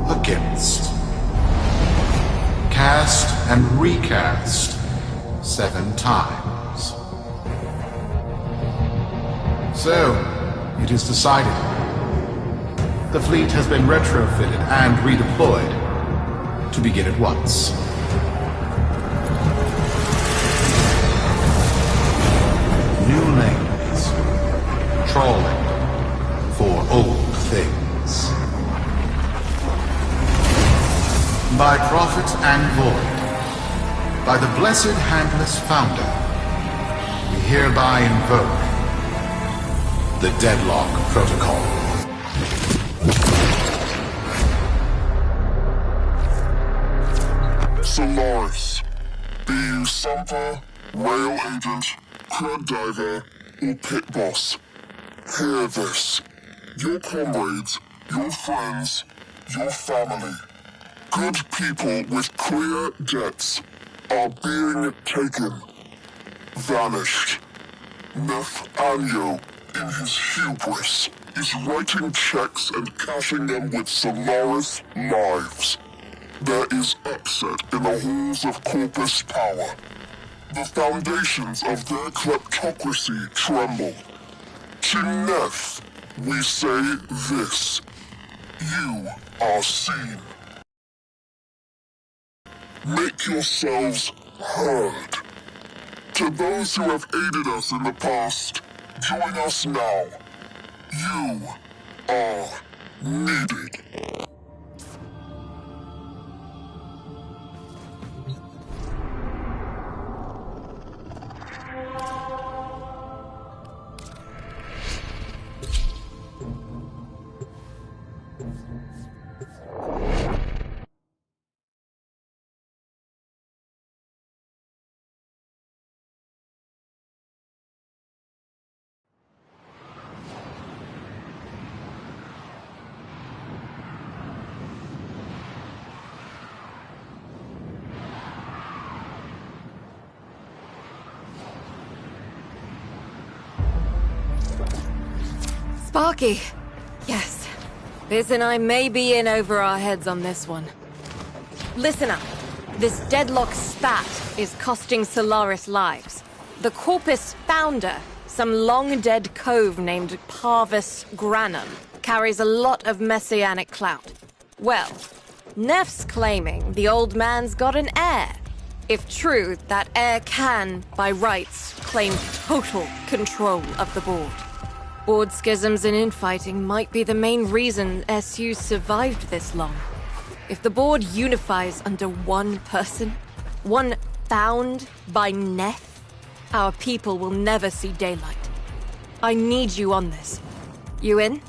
against. Cast and recast 7 times. So, it is decided. The fleet has been retrofitted and redeployed to begin at once. New lanes. Trawling for old things. By prophet and void, by the blessed handless founder, we hereby invoke the Deadlock Protocol. Solaris, be you Sumper, rail agent, crud diver, or pit boss, hear this. Your comrades, your friends, your family, good people with clear debts are being taken, vanished. Nathaniel, in his hubris, is writing checks and cashing them with Solaris lives. There is upset in the halls of Corpus power. The foundations of their kleptocracy tremble. To Neth, we say this. You are seen. Make yourselves heard. To those who have aided us in the past, join us now. You are needed. Sparky. Yes. Biz and I may be in over our heads on this one. Listen up. This deadlock spat is costing Solaris lives. The Corpus founder, some long-dead cove named Parvis Granum, carries a lot of messianic clout. Well, Neff's claiming the old man's got an heir. If true, that heir can, by rights, claim total control of the board. Board schisms and infighting might be the main reason SU survived this long. If the board unifies under one person, one found by Neff, our people will never see daylight. I need you on this. You in?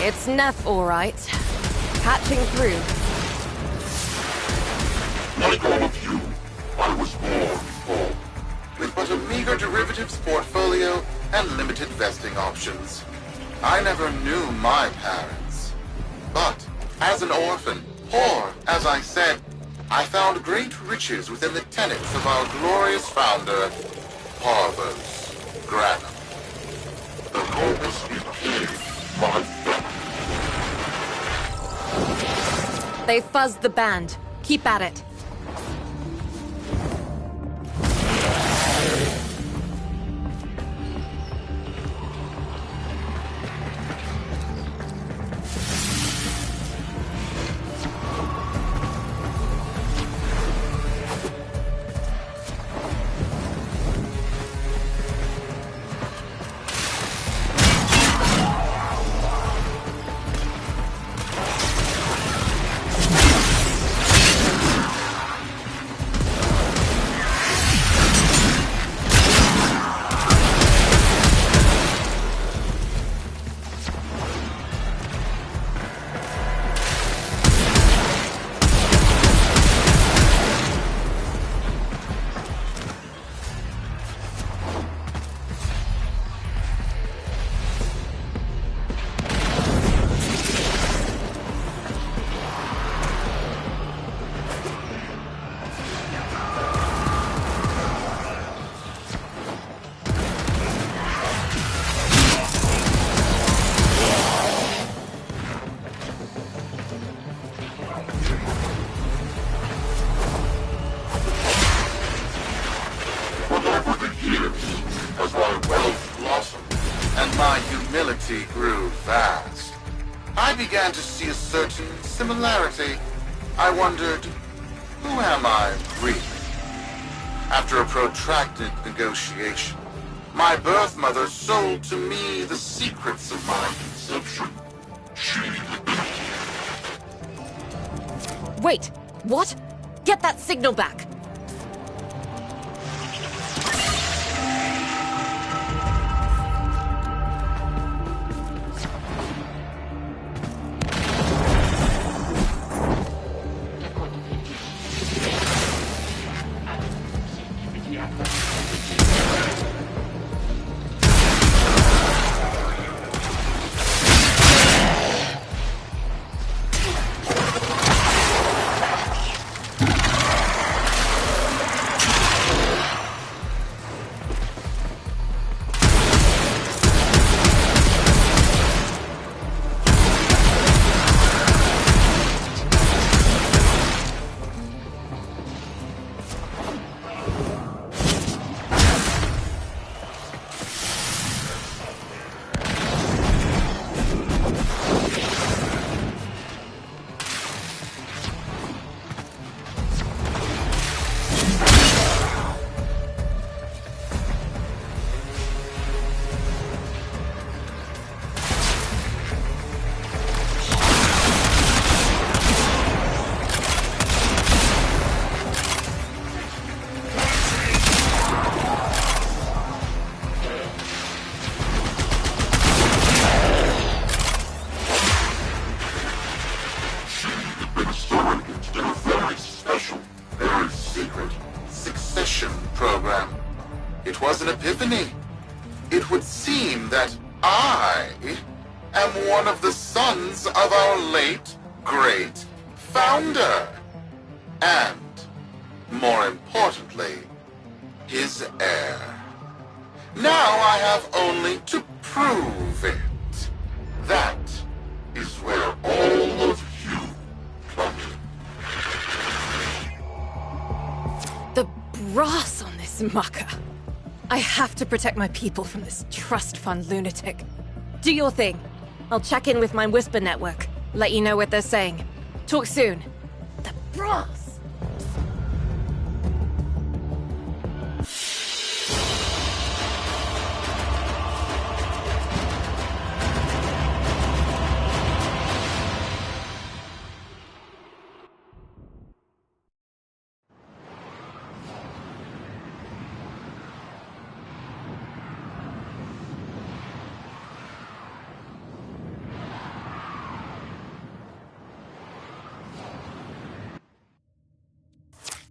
It's Neff, all right. Patching through. Like all of you, I was born full. With but a meager derivatives portfolio and limited vesting options. I never knew my parents. But, as an orphan, poor, as I said, I found great riches within the tenets of our glorious founder, Parvis Granum. They fuzzed the band. Keep at it. Grew vast. I began to see a certain similarity. I wondered, who am I really? After a protracted negotiation, my birth mother sold to me the secrets of my conception. Wait, what? Get that signal back! It was an epiphany. It would seem that I am one of the sons of our late, great founder. And, more importantly, his heir. Now I have only to prove it. That is where all of you come in. The brass on this mucker. I have to protect my people from this trust fund lunatic. Do your thing. I'll check in with my Whisper network. Let you know what they're saying. Talk soon. The brass!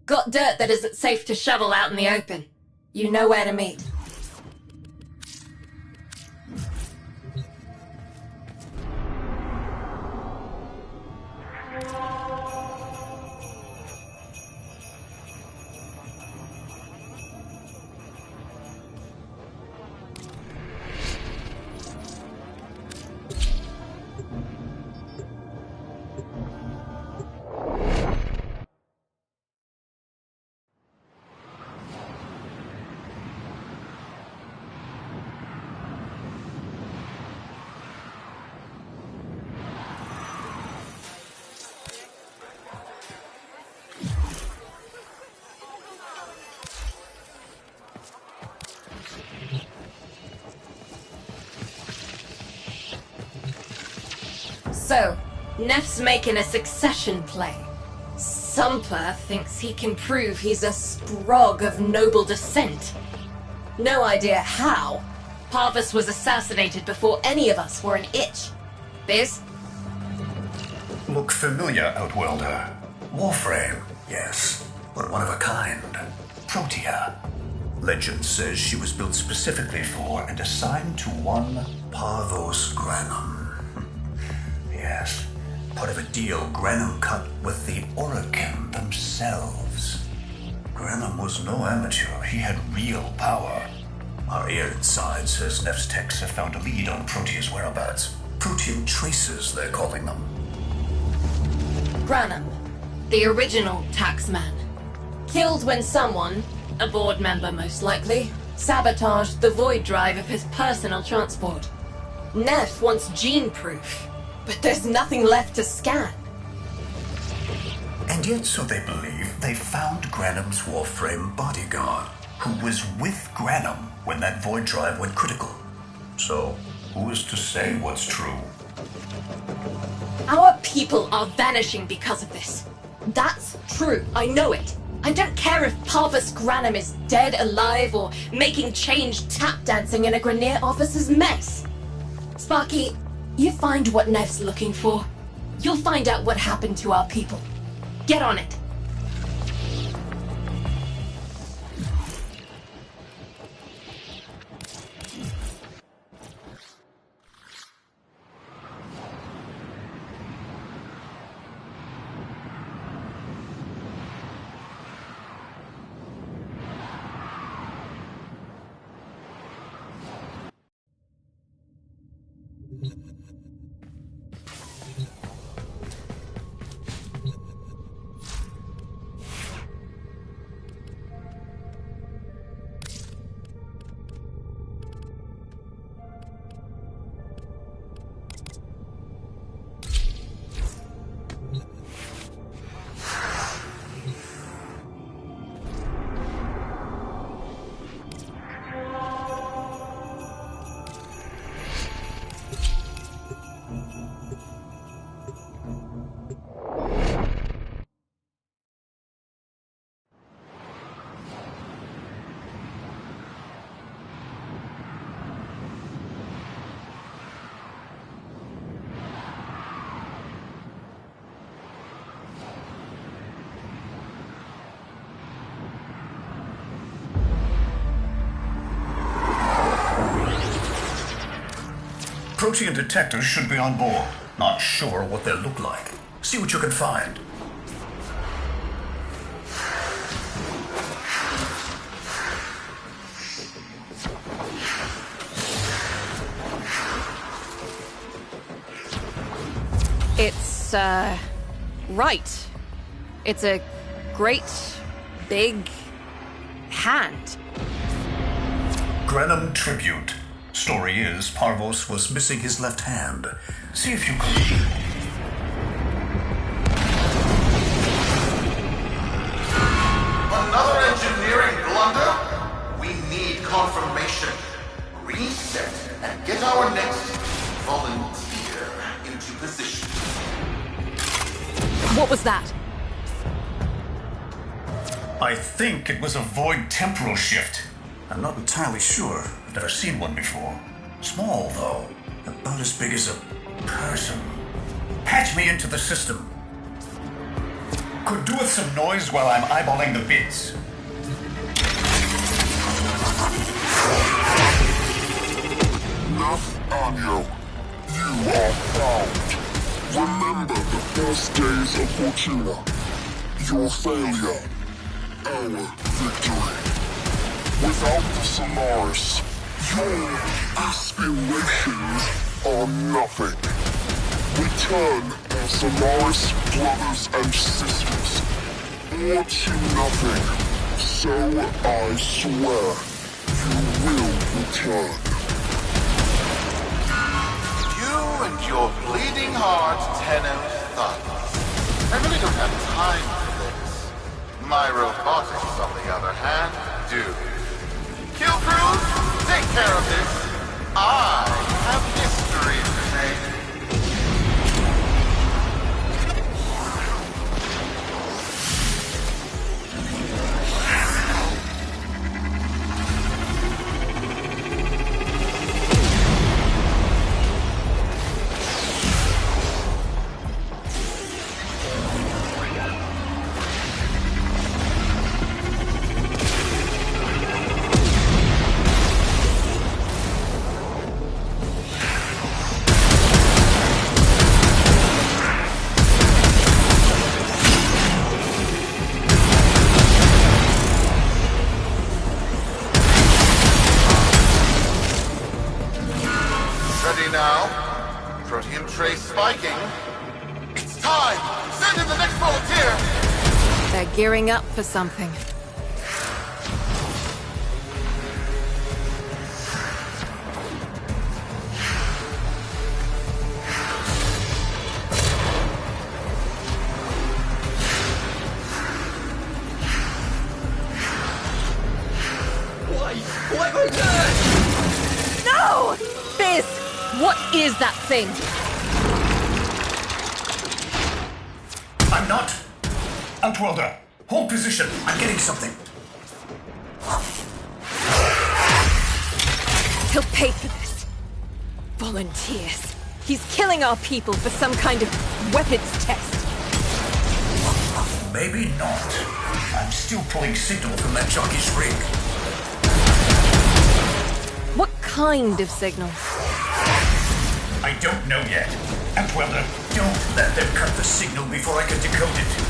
Got dirt that isn't safe to shovel out in the open. You know where to meet. So, Neff's making a succession play. Sumper thinks he can prove he's a sprog of noble descent. No idea how. Parvus was assassinated before any of us were an itch. Biz? Look familiar, Outworlder. Warframe, yes, but one of a kind. Protea. Legend says she was built specifically for and assigned to one Parvos Granum. Yes, part of a deal Granum cut with the Orokin themselves. Granum was no amateur. He had real power. Our ear inside says Neff's techs have found a lead on Protea's whereabouts. Protean traces, they're calling them. Granum, the original taxman. Killed when someone, a board member most likely, sabotaged the void drive of his personal transport. Neff wants gene proof, but there's nothing left to scan. And yet, so they believe, they found Granum's Warframe bodyguard, who was with Granum when that void drive went critical. So, who is to say what's true? Our people are vanishing because of this. That's true, I know it. I don't care if Parvus Granum is dead, alive, or making change tap dancing in a Grenier officer's mess. Sparky, you find what Neff's looking for. You'll find out what happened to our people. Get on it. Protean detectors should be on board. Not sure what they'll look like. See what you can find. It's, right. It's a great, big hand. Granum tribute. Story is, Parvos was missing his left hand. See if you can... Another engineering blunder? We need confirmation. Reset and get our next volunteer into position. What was that? I think it was a void temporal shift. I'm not entirely sure. I've never seen one before. Small, though. About as big as a person. Patch me into the system. Could do with some noise while I'm eyeballing the bits. Enough, Anyo. You are found. Remember the first days of Fortuna. Your failure. Our victory. Without the Solaris, your aspirations are nothing. Return our Solaris brothers and sisters, or to nothing. So I swear, you will return. You and your bleeding heart, Tenno thugs. I really don't have time for this. My robotics, on the other hand, do. Kill crews, take care of this. I have history to make. now. Protean trace spiking. It's time! Send in the next volunteer! They're gearing up for something. Why on earth? No! Fizz! What is that thing? I'm not. Outworlder, hold position. I'm getting something. He'll pay for this. Volunteers. He's killing our people for some kind of weapons test. Maybe not. I'm still pulling signal from that jockey's rig. What kind of signal? I don't know yet. Outworlder, don't let them cut the signal before I can decode it.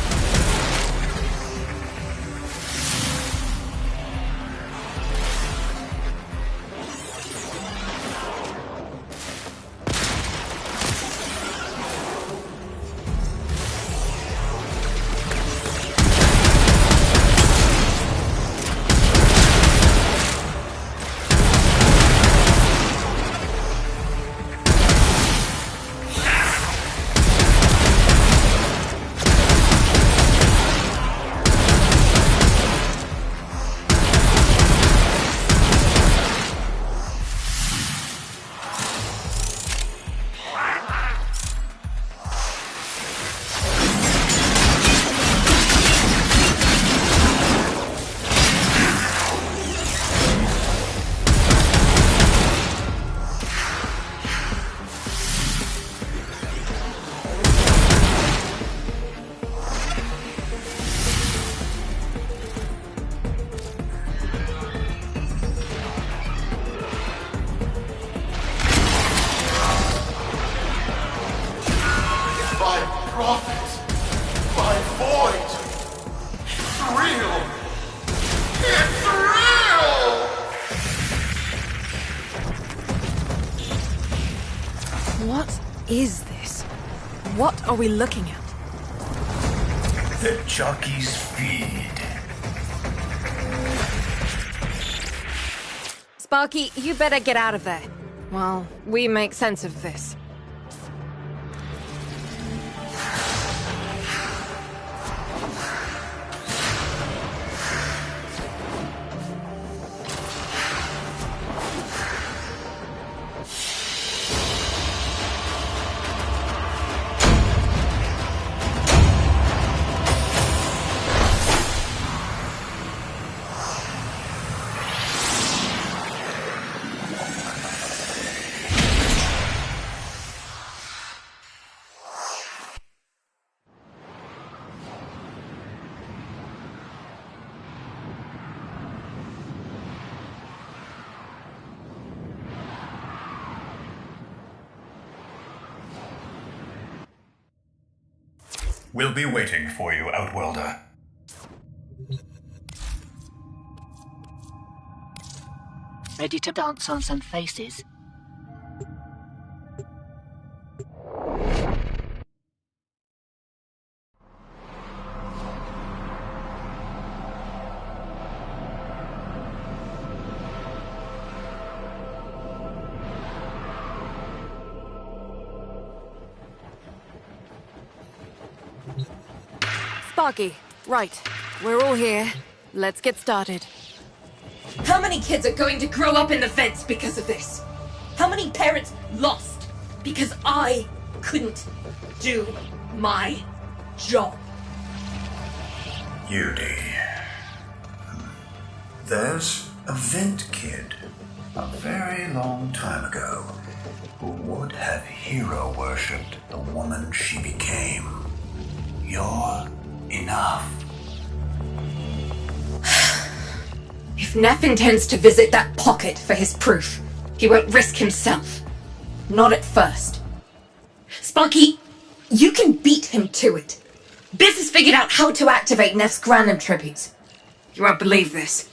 What is this? What are we looking at? The jockey's feed. Sparky, you better get out of there. Well, we make sense of this. We'll be waiting for you, Outworlder. Ready to dance on some faces? Sparky, right. We're all here. Let's get started. How many kids are going to grow up in the vents because of this? How many parents lost because I couldn't do my job? Yudi. There's a vent kid, a very long time ago, who would have hero-worshipped the woman she became. You're enough. If Neff intends to visit that pocket for his proof, he won't risk himself. Not at first. Sparky, you can beat him to it. Biz has figured out how to activate Neff's Granum tributes. You won't believe this.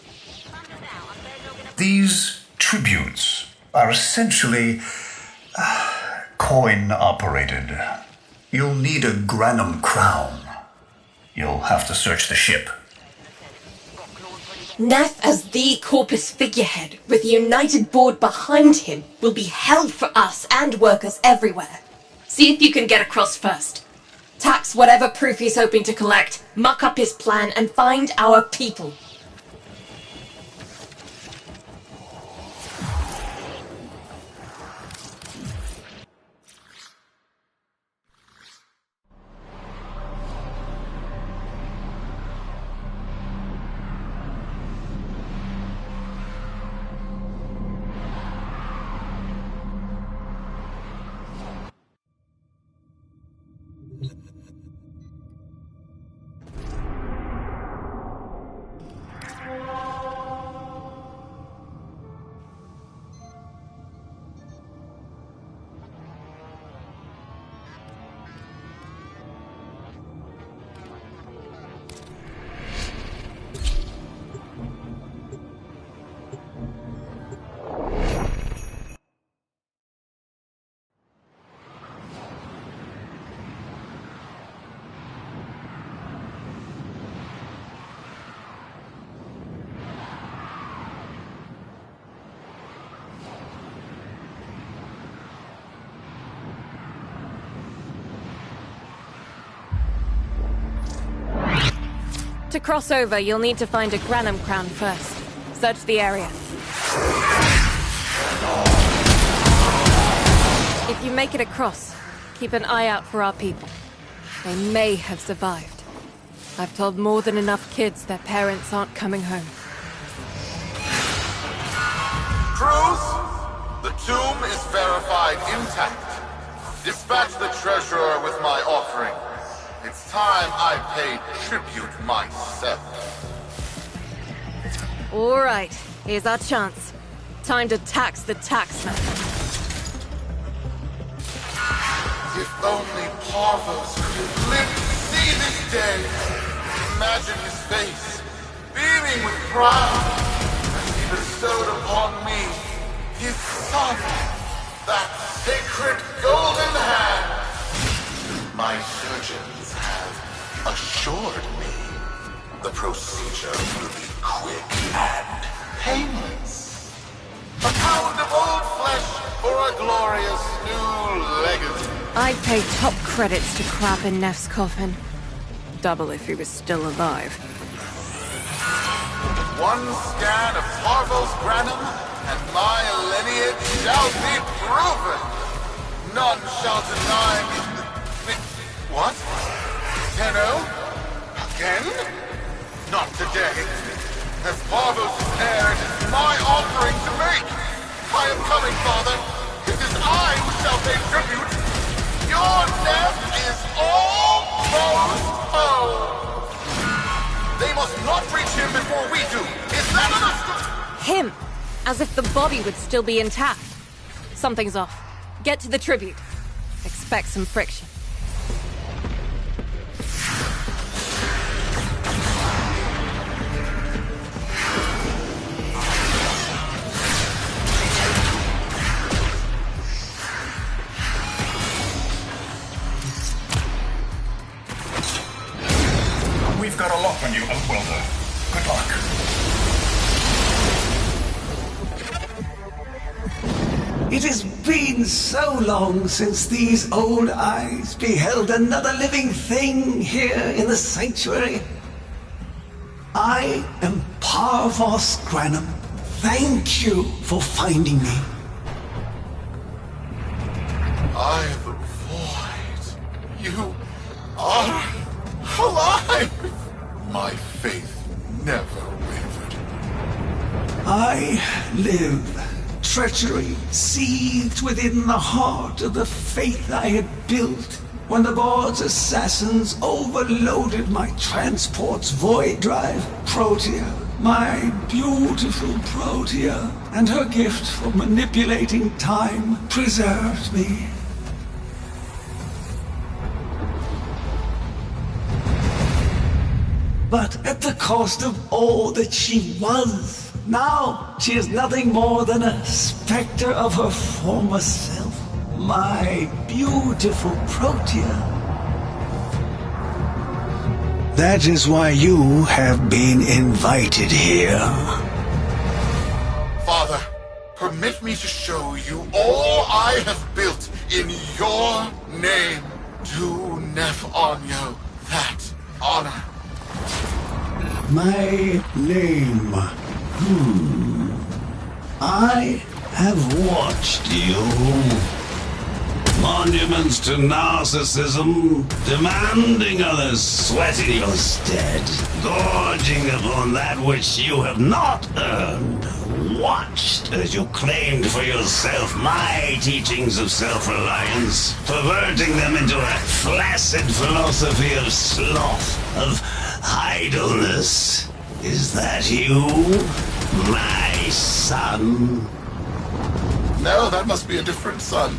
These tributes are essentially Coin-operated. You'll need a Granum crown. You'll have to search the ship. Neff as the Corpus figurehead, with the United Board behind him, will be hell for us and workers everywhere. See if you can get across first. Tax whatever proof he's hoping to collect, muck up his plan, and find our people. To cross over, you'll need to find a Granum crown first. Search the area. If you make it across, keep an eye out for our people. They may have survived. I've told more than enough kids their parents aren't coming home. Cruz, the tomb is verified intact. Dispatch the treasurer with my offering. It's time I paid tribute myself. All right, here's our chance. Time to tax the taxman. If only Parvos could live to see this day. Imagine his face, beaming with pride, as he bestowed upon me his son, that sacred golden hand. My surgeons have assured me the procedure will be quick and painless. A pound of old flesh for a glorious new legacy. I'd pay top credits to crap in Neff's coffin. Double if he was still alive. One scan of Parvos Granum, and my lineage shall be proven. None shall deny me. What? Tenno? Again? Not today. As Parvos' heir, it is my offering to make. I am coming, Father. It is I who shall pay tribute. Your death is almost home. They must not reach him before we do. Is that understood? Him! As if the body would still be intact. Something's off. Get to the tribute. Expect some friction. We've got a lock on you, Outwelder. Good luck. It has been so long since these old eyes beheld another living thing here in the sanctuary. I am Parvos Granum. Thank you for finding me. I the void. You are alive! My faith never wavered. I live. Treachery seethed within the heart of the faith I had built when the board's assassins overloaded my transport's void drive. Protea, my beautiful Protea, and her gift for manipulating time preserved me. But at the cost of all that she was. Now, she is nothing more than a specter of her former self. my beautiful Protea. That is why you have been invited here. Father, permit me to show you all I have built in your name. Do Nef Anyo that honor. My name. I have watched you. Monuments to narcissism, demanding others sweat in your stead, gorging upon that which you have not earned. Watched as you claimed for yourself my teachings of self-reliance, perverting them into a flaccid philosophy of sloth, of idleness. Is that you, my son? No, that must be a different son.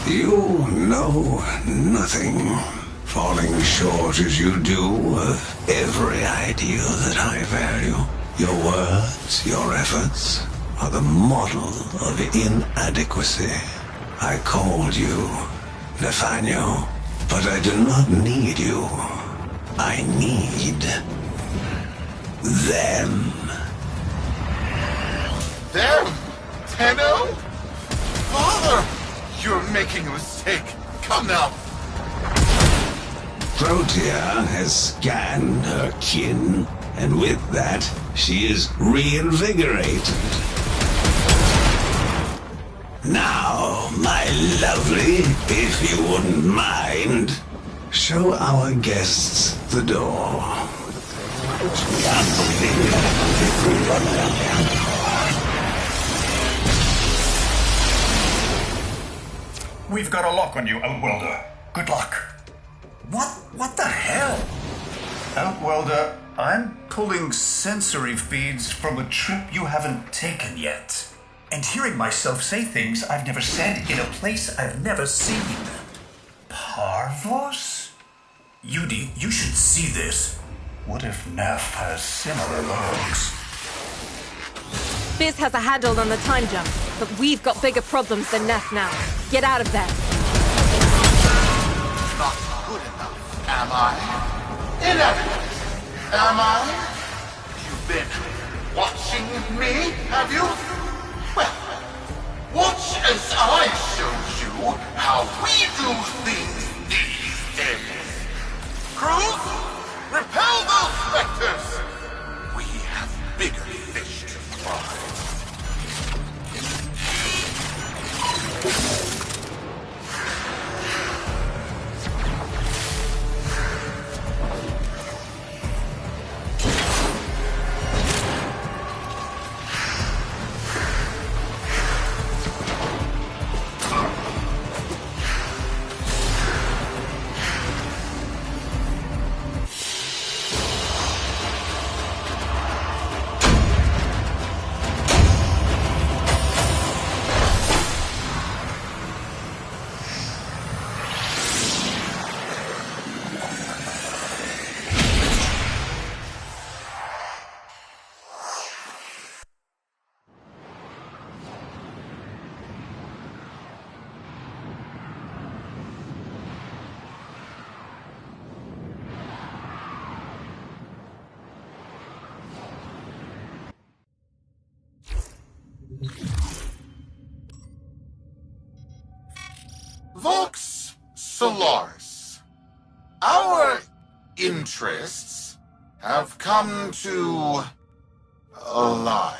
You know nothing, falling short as you do of every ideal that I value. Your words, your efforts, are the model of inadequacy. I called you Nathaniel, but I do not need you. I need them. Them? Tenno? Father! You're making a mistake. Come now. Protea has scanned her kin, and with that, she is reinvigorated. Now, my lovely, if you wouldn't mind, show our guests the door. We've got a lock on you, Outworlder. Good luck. What the hell? Outworlder, I'm pulling sensory feeds from a trip you haven't taken yet. And hearing myself say things I've never said in a place I've never seen. Parvos? Yudi, you should see this. What if Neff has similar logs? Biz has a handle on the time jump, but we've got bigger problems than Neff now. Get out of there. Not good enough, am I? Inadequate, am I? You've been watching me, have you? Well, watch as I show you how we do things these days. Crews, repel those specters! We have bigger fish to fry. Vox Solaris. Our interests have come to align.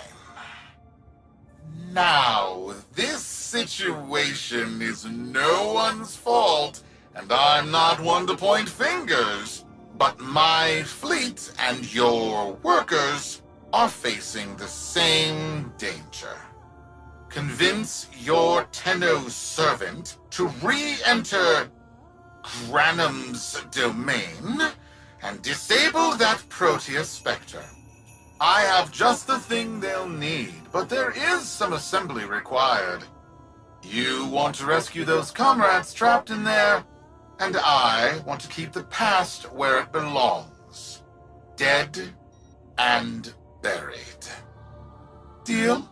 Now, this situation is no one's fault, and I'm not one to point fingers, but my fleet and your workers are facing the same danger. Convince your Tenno servant to re-enter Granum's domain and disable that Protea Spectre. I have just the thing they'll need, but there is some assembly required. You want to rescue those comrades trapped in there, and I want to keep the past where it belongs. Dead and buried. Deal?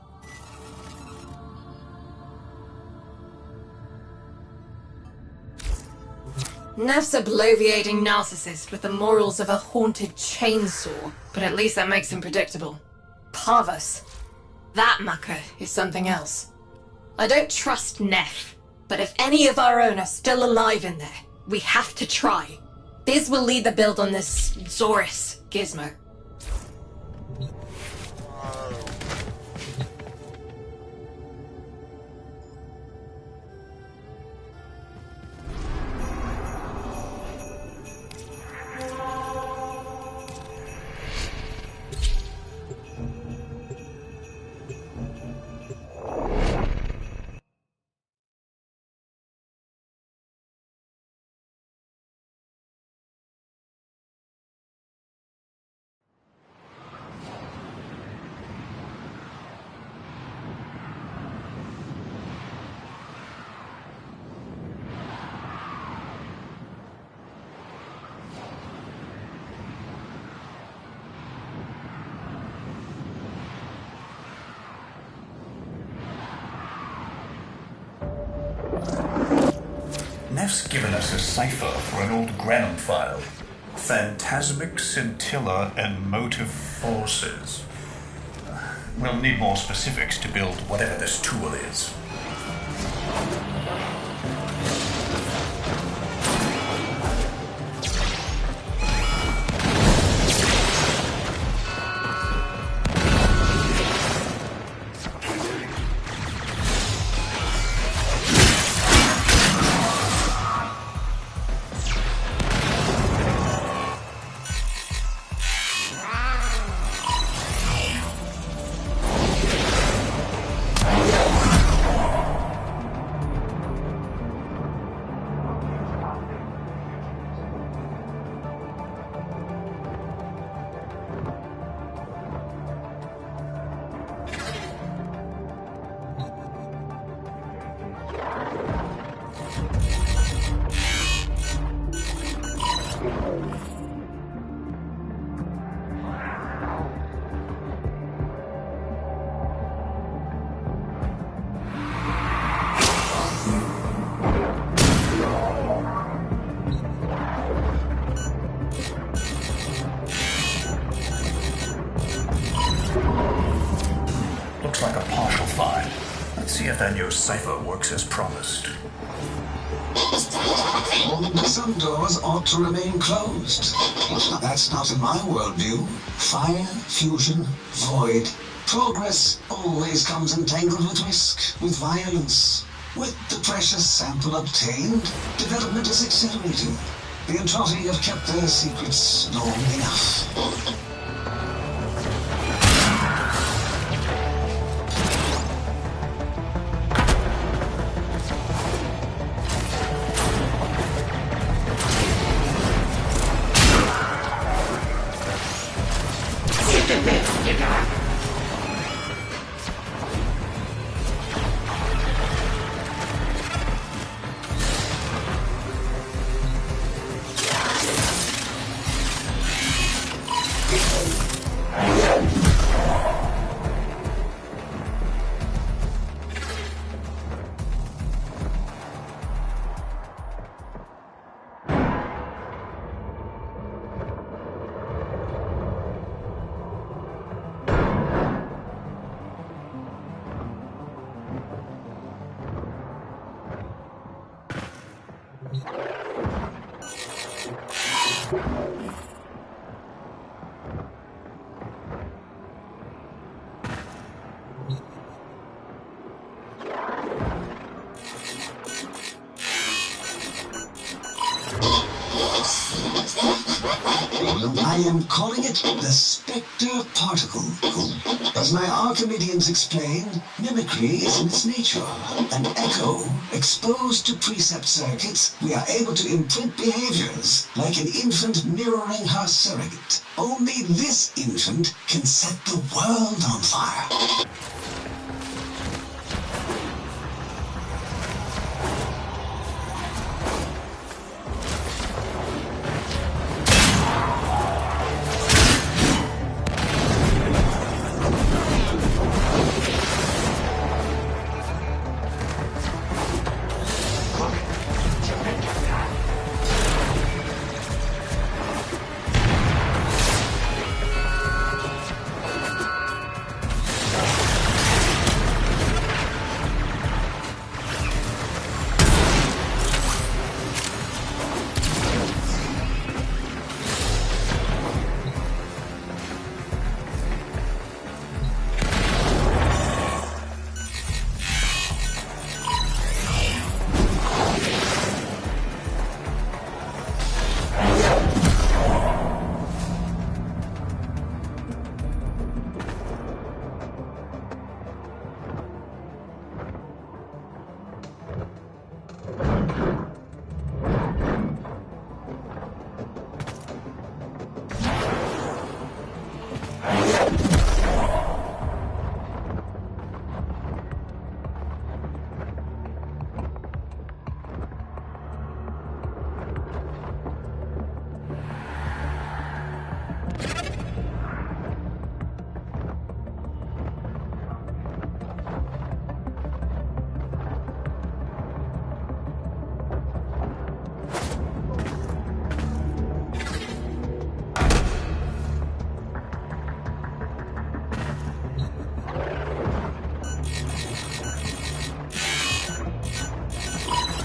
Neff's a bloviating narcissist with the morals of a haunted chainsaw, but at least that makes him predictable. Parvus. That mucker is something else. I don't trust Neff, but if any of our own are still alive in there, we have to try. Biz will lead the build on this Zorus gizmo. Neff's given us a cipher for an old Granum file. Phantasmic scintilla and motive forces. We'll need more specifics to build whatever this tool is. Looks like a partial find. Let's see if that new cipher works as promised. Some doors ought to remain closed. That's not in my worldview. Fire, fusion, void. Progress always comes entangled with risk, with violence. With the precious sample obtained, development is accelerating. The Entrotti have kept their secrets long enough. I am calling it the Spectre Particle. As my Archimedeans explained, mimicry is in its nature. An echo, exposed to precept circuits, we are able to imprint behaviors, like an infant mirroring her surrogate. Only this infant can set the world on fire.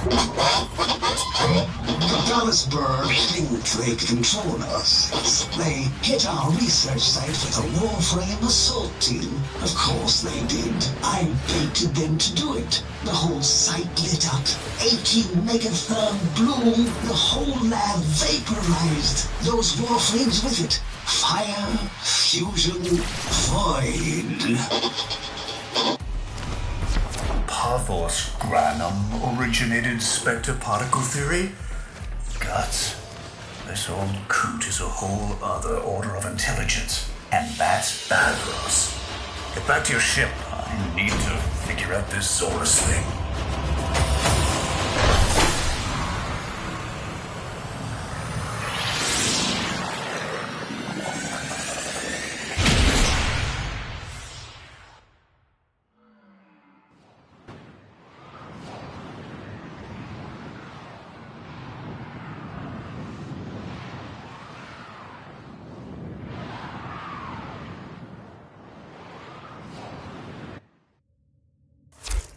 The Dallasburg think they control us. They hit our research site with a Warframe assault team. Of course they did. I baited them to do it. The whole site lit up. 18 megatherm bloom. The whole lab vaporized. Those Warframes with it. Fire, fusion, void. Pathos Granum originated Spectre particle theory? Guts. This old coot is a whole other order of intelligence. And that's Badros. Get back to your ship. I need to figure out this Zorus thing.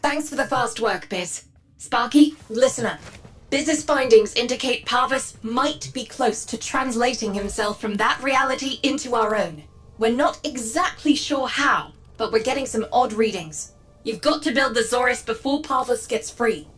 Thanks for the fast work, Biz. Sparky, listen up. Biz's findings indicate Parvus might be close to translating himself from that reality into our own. We're not exactly sure how, but we're getting some odd readings. You've got to build the Zorus before Parvus gets free.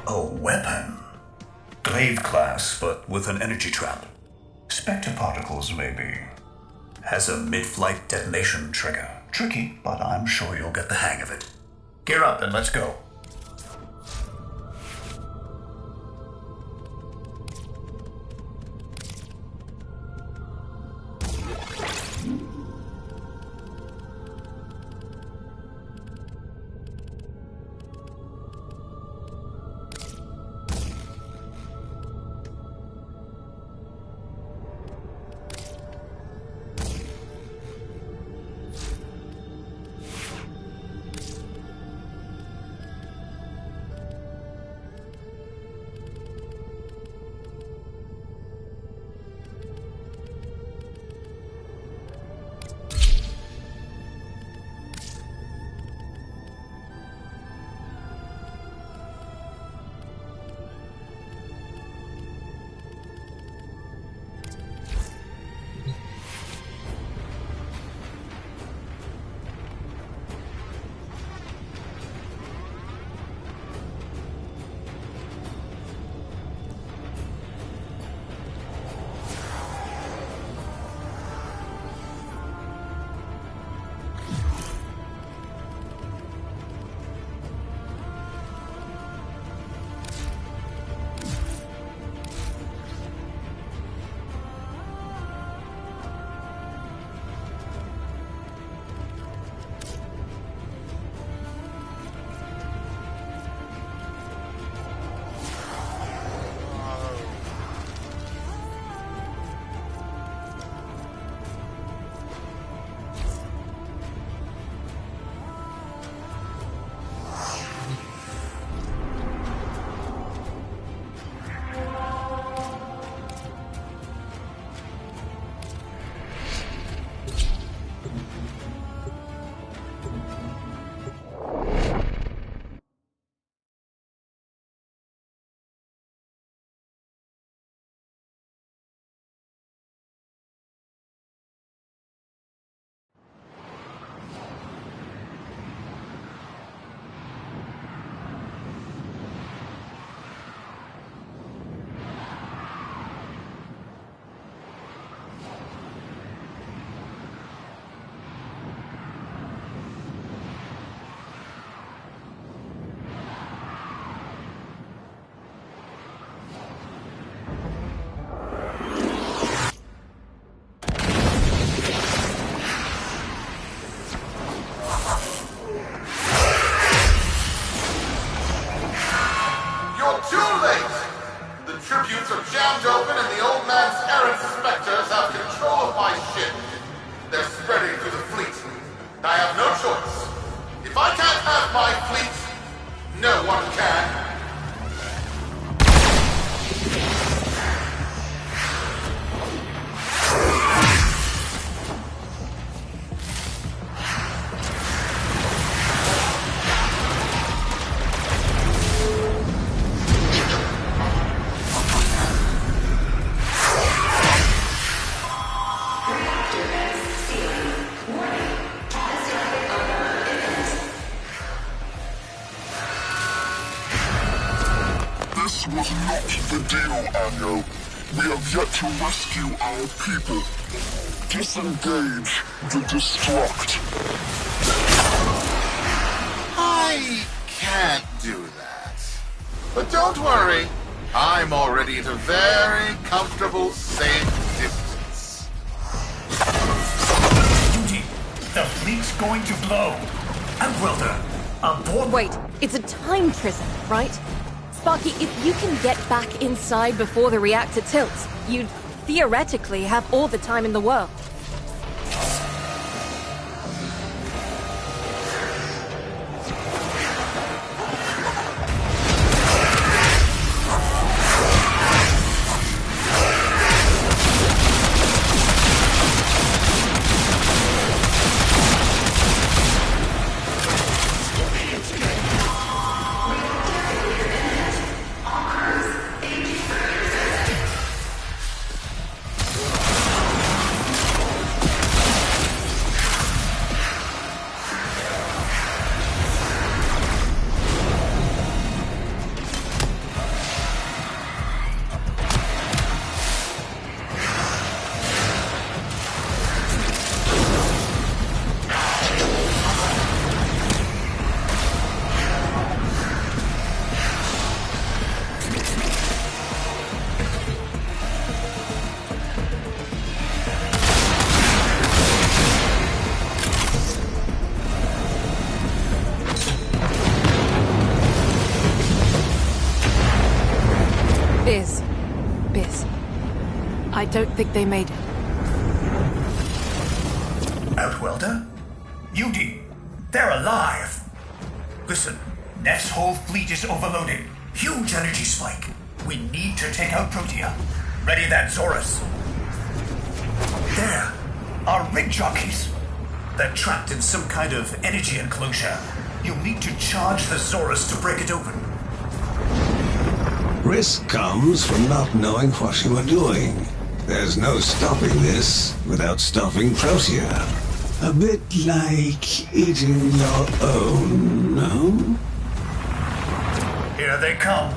A weapon? Glaive class, but with an energy trap. Spectre particles, maybe. Has a mid-flight detonation trigger. Tricky, but I'm sure you'll get the hang of it. Gear up and let's go. have no choice. If I can't have my fleet, no one can. This was not the deal, Anyo. We have yet to rescue our people. Disengage the destruct. I can't do that. But don't worry. I'm already at a very comfortable, safe distance. Duty, the fleet's going to blow. Outwelder, aboard. Wait, it's a time prison, right? Sparky, if you can get back inside before the reactor tilts, you'd theoretically have all the time in the world. Biz. I don't think they made it. Outwelder? Yudi, they're alive. Listen, Neff's whole fleet is overloaded. Huge energy spike. We need to take out Protea. Ready that, Zorus. There, our rig jockeys. They're trapped in some kind of energy enclosure. You'll need to charge the Zorus to break it open. Risk comes from not knowing what you are doing. There's no stopping this without stopping Protea. A bit like eating your own, no? Here they come.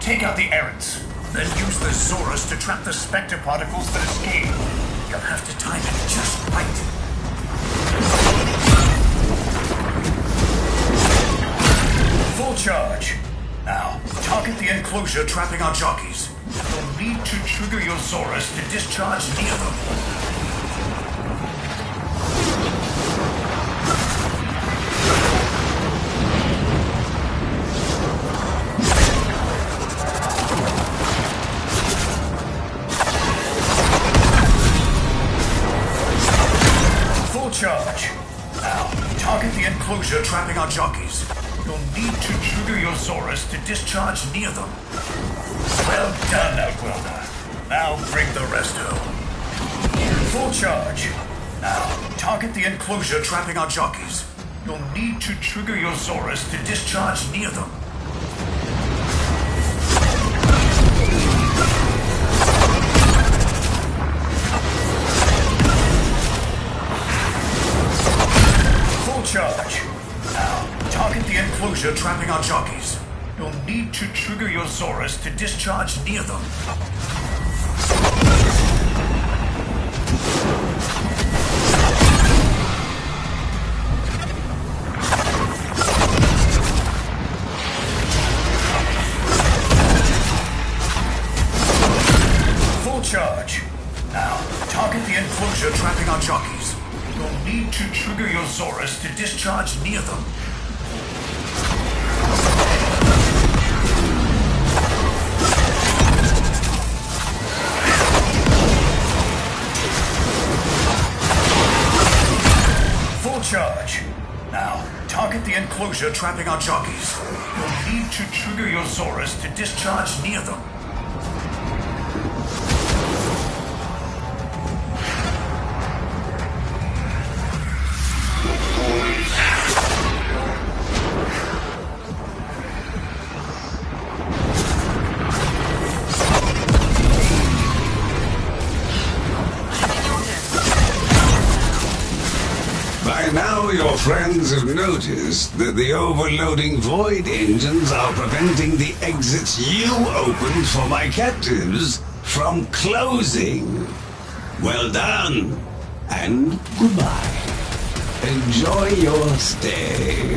Take out the errants, then use the Zorus to trap the Spectre particles that escape. You'll have to time it just right. Full charge. Now, target the enclosure trapping our jockeys. You'll need to trigger your Zorus to discharge near them. Full charge. Now, target the enclosure trapping our jockeys. You'll need to trigger your Zorus to discharge near them. Well done, Outwelder. Now bring the rest home. Full charge. Now, target the enclosure trapping our jockeys. You'll need to trigger your Zorus to discharge near them. Full charge. Now, target the enclosure trapping our jockeys. You'll need to trigger your Zorus to discharge near them. Full charge. Now, target the enclosure trapping our jockeys. You'll need to trigger your Zorus to discharge near them. Full charge. Now, target the enclosure trapping our jockeys. You'll need to trigger your Zorus to discharge near them. By now, your friends have noticed that the overloading void engines are preventing the exits you opened for my captives from closing. Well done, and goodbye. Enjoy your stay.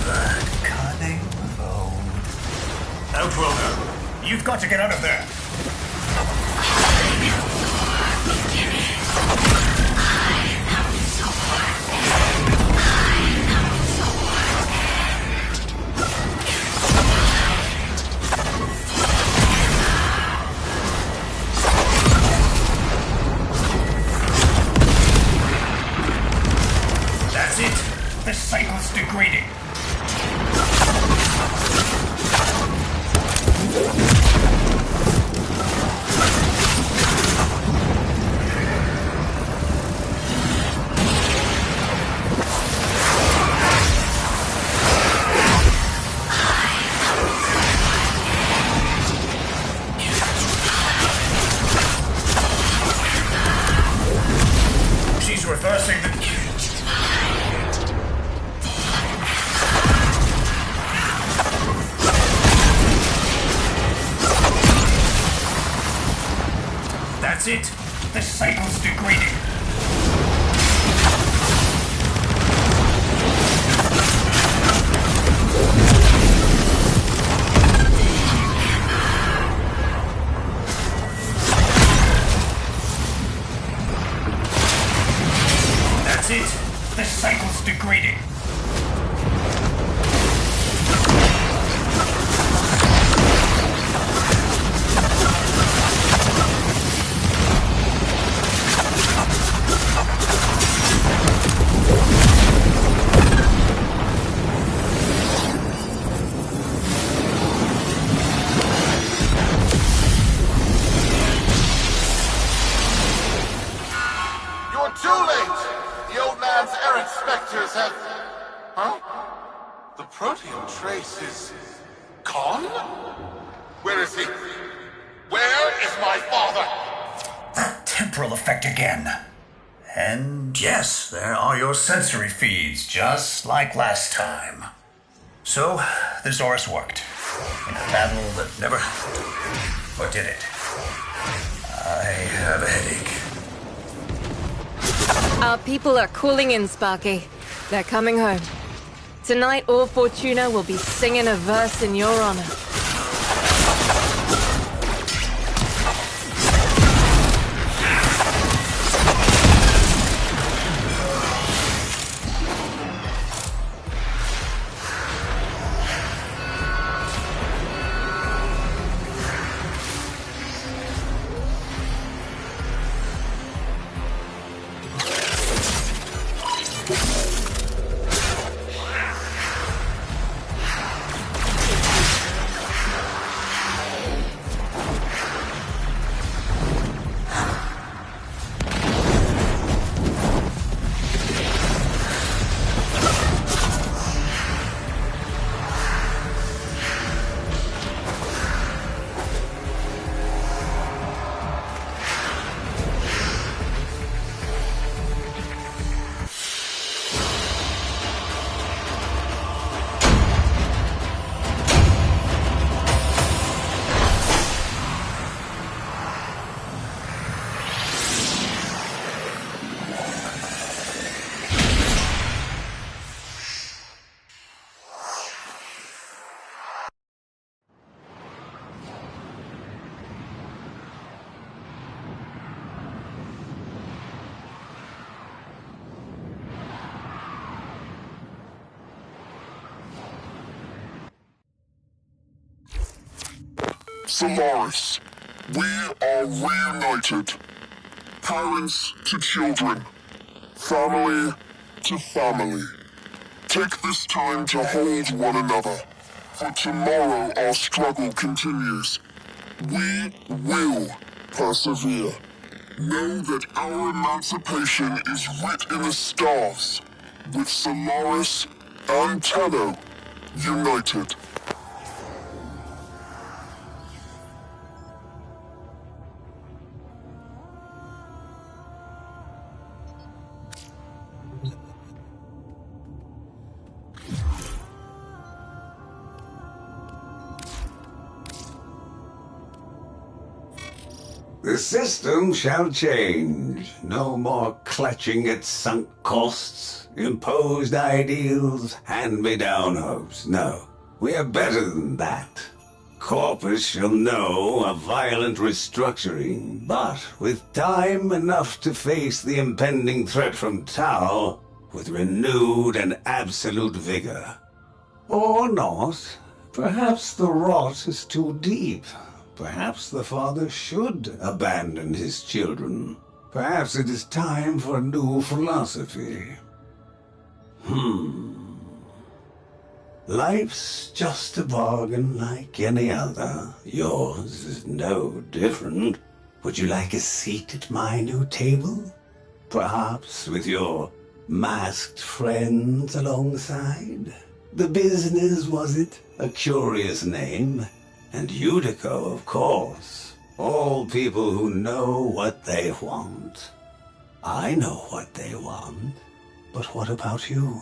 That cunning foe. Outworlder, you've got to get out of there. That's it. The cycle's degrading. She's reversing the... That's it. The cycle's degrading. That's it. The cycle's degrading. You're too late! The old man's errant specters have... Huh? The protean trace is... gone? Where is he? Where is my father? That temporal effect again. And yes, there are your sensory feeds, just like last time. So, the Zorus worked. In a battle that never... Or did it? I have a headache. Our people are calling in, Sparky. They're coming home. Tonight, all Fortuna will be singing a verse in your honor. Solaris, we are reunited. Parents to children. family to family. Take this time to hold one another, for tomorrow our struggle continues. We will persevere. Know that our emancipation is writ in the stars, with Solaris and Tenno united. The system shall change. No more clutching at sunk costs, imposed ideals, hand-me-down hopes. No, we are better than that. Corpus shall know a violent restructuring, but with time enough to face the impending threat from Tau with renewed and absolute vigor. Or not. Perhaps the rot is too deep. Perhaps the father should abandon his children. Perhaps it is time for a new philosophy. Life's just a bargain like any other. Yours is no different. Would you like a seat at my new table? Perhaps with your masked friends alongside? The business, was it? A curious name. And Utico, of course. All people who know what they want. I know what they want. But what about you?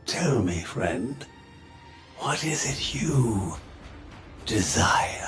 Tell me, friend. What is it you desire?